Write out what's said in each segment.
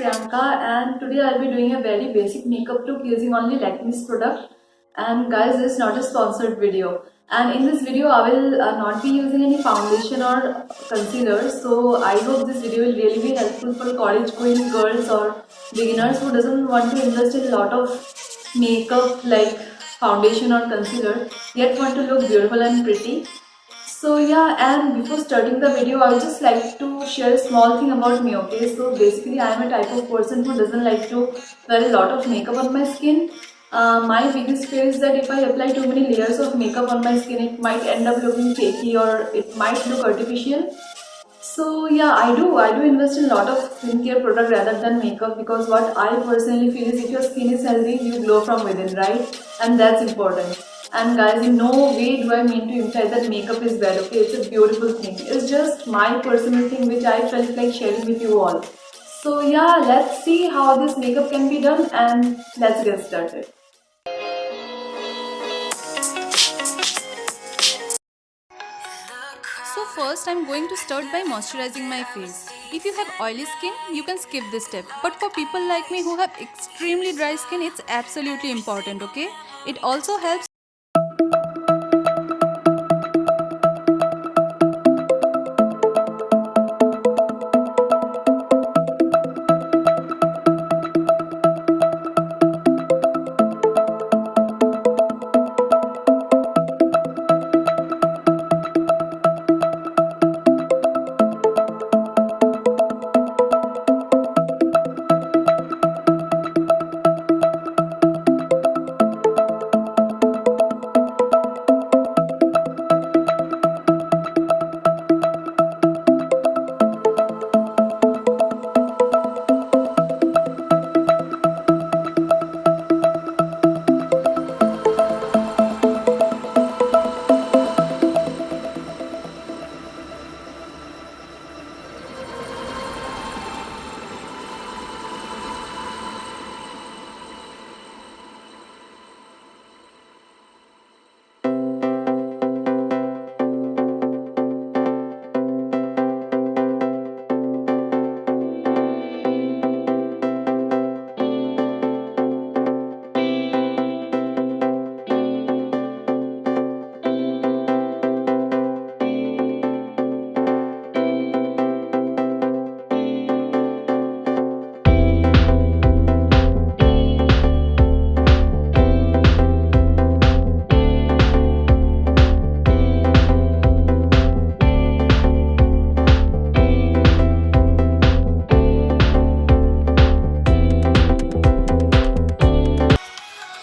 Priyanka, and today I'll be doing a very basic makeup look using only Lakme's product. And guys, this is not a sponsored video. And in this video, I will not be using any foundation or concealer. So I hope this video will really be helpful for college going girls or beginners who doesn't want to invest in a lot of makeup like foundation or concealer, yet want to look beautiful and pretty. So yeah, and before starting the video, I would just like to share a small thing about me, okay? So basically, I am a type of person who doesn't like to wear a lot of makeup on my skin. My biggest fear is that if I apply too many layers of makeup on my skin, it might end up looking fakey or it might look artificial. So yeah, I do invest in a lot of skincare product rather than makeup, because what I personally feel is if your skin is healthy, you glow from within, right? And that's important. And guys, in no way do I mean to imply that makeup is bad, okay? It's a beautiful thing. It's just my personal thing which I felt like sharing with you all. So yeah, let's see how this makeup can be done and let's get started. So first I'm going to start by moisturizing my face. If you have oily skin, you can skip this step. But for people like me who have extremely dry skin, it's absolutely important, okay? It also helps.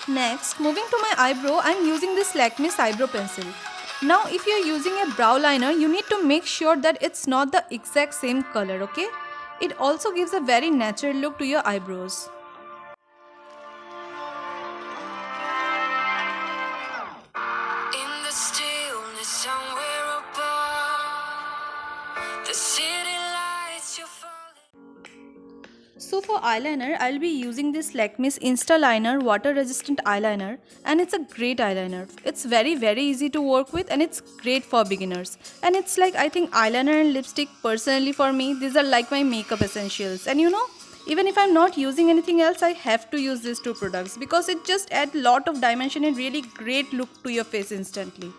Next, moving to my eyebrow, I'm using this Lakme's eyebrow pencil. Now if you're using a brow liner, you need to make sure that it's not the exact same color, okay? It also gives a very natural look to your eyebrows. In the stillness somewhere above, the city lights you fall. So for eyeliner, I'll be using this Lakme's Insta Liner water resistant eyeliner, and it's a great eyeliner. It's very easy to work with and it's great for beginners. And it's like, I think eyeliner and lipstick, personally for me, these are like my makeup essentials. And you know, even if I'm not using anything else, I have to use these two products because it just adds lot of dimension and really great look to your face instantly.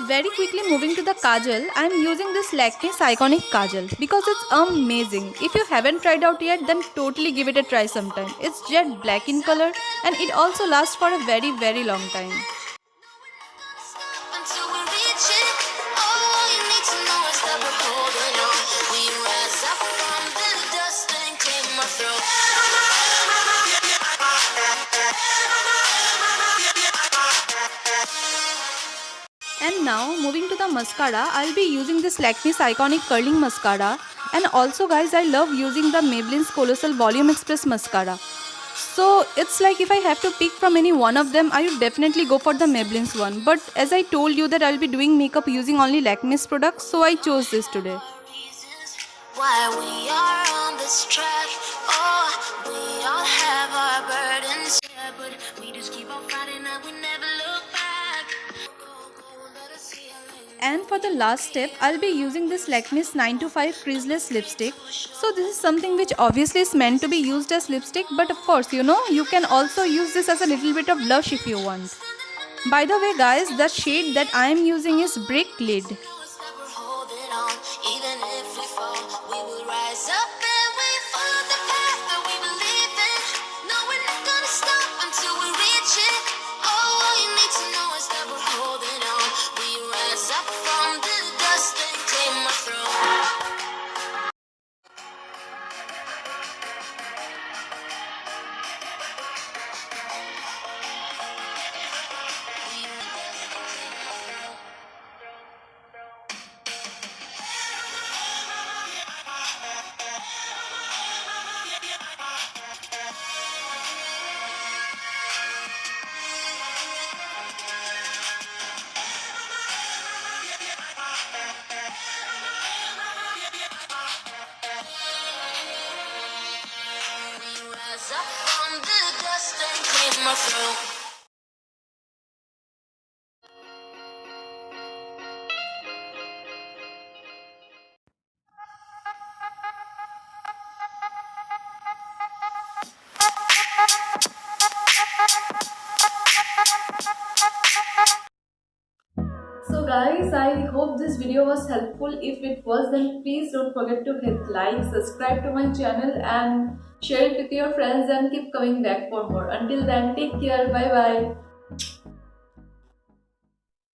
Very quickly moving to the kajal, I am using this Lakme's Iconic Kajal because it's amazing. If you haven't tried out yet, then totally give it a try sometime. It's jet black in color and it also lasts for a very long time. Until we reach it, all you need to know is that we're holding on. We rise up from the dust and clear my throat. And now moving to the mascara, I'll be using this Lakme's Iconic Curling Mascara. And also guys, I love using the Maybelline's Colossal Volume Express Mascara. So it's like if I have to pick from any one of them, I would definitely go for the Maybelline's one. But as I told you that I'll be doing makeup using only Lakme's products, so I chose this today. Reasons why we are on this track. Oh, we all have our burdens, yeah, but we just keep on fighting and we never look back. Let us see our lane. And for the last step, I'll be using this Lakme's 9 to 5 creaseless lipstick. So this is something which obviously is meant to be used as lipstick, but of course, you can also use this as a little bit of blush if you want. By the way guys, the shade that I am using is Brick Lid. Know it's that we're holding on, even if we fall, we will rise up and we follow the path that we believe in. No, we're not gonna stop until we reach it. Oh, all you need to know is that we're holding on. We rise up from the dust and claim our throne. Rise up from the dust and claim our throne. So guys, I hope this video was helpful. If it was, then please don't forget to hit like, subscribe to my channel and share it with your friends and keep coming back for more. Until then, take care. Bye bye.